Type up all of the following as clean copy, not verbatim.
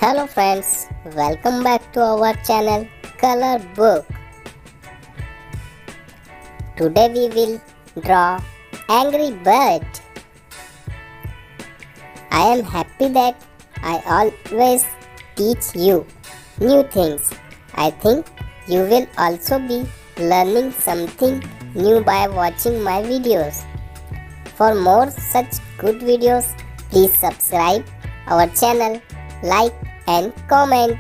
Hello friends, welcome back to our channel Color Book. Today we will draw Angry Bird. I am happy that I always teach you new things. I think you will also be learning something new by watching my videos. For more such good videos, please subscribe our channel, like and comment.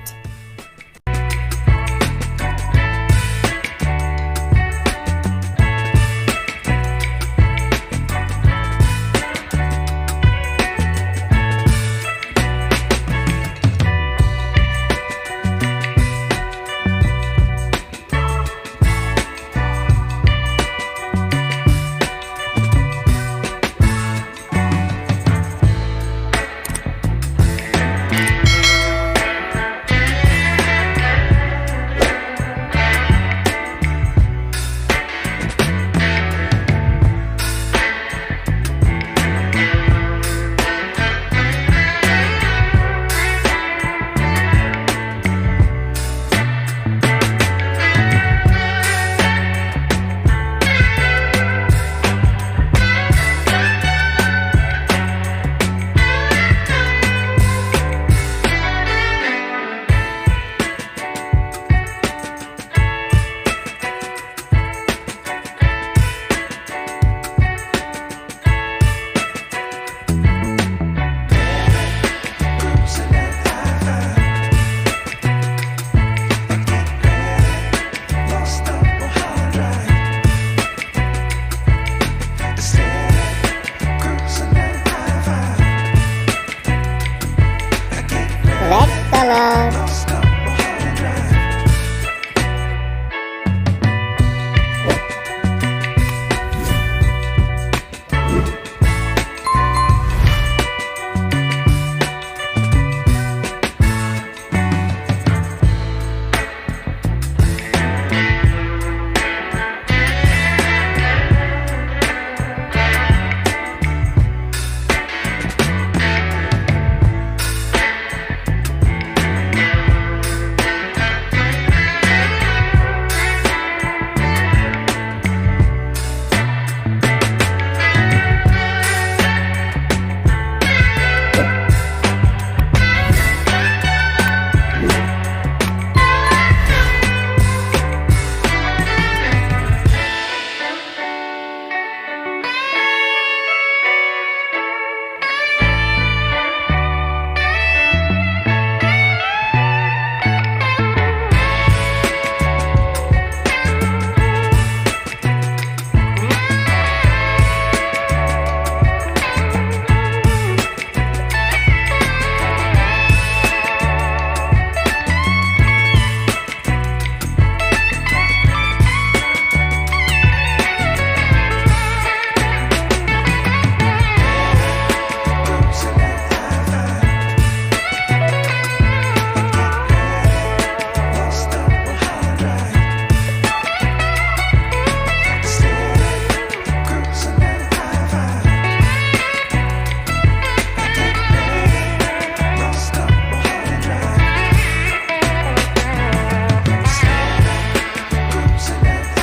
Red color.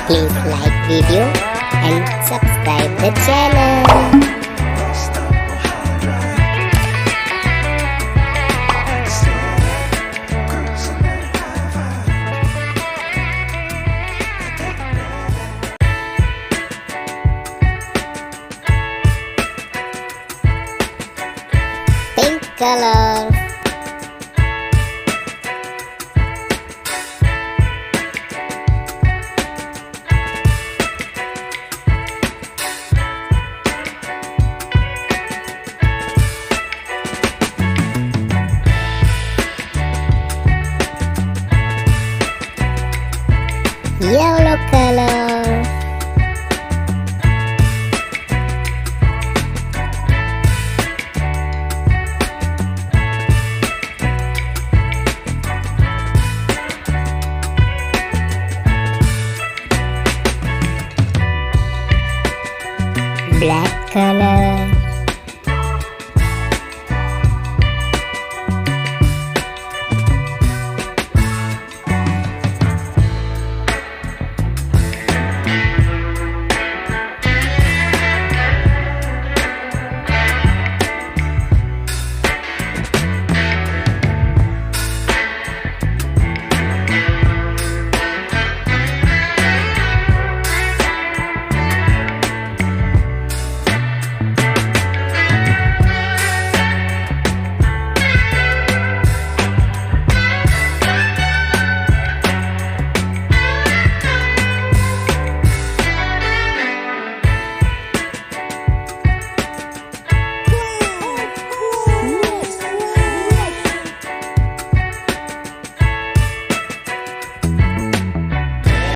Please like video and subscribe the channel. Pink color. Yellow color. Black color.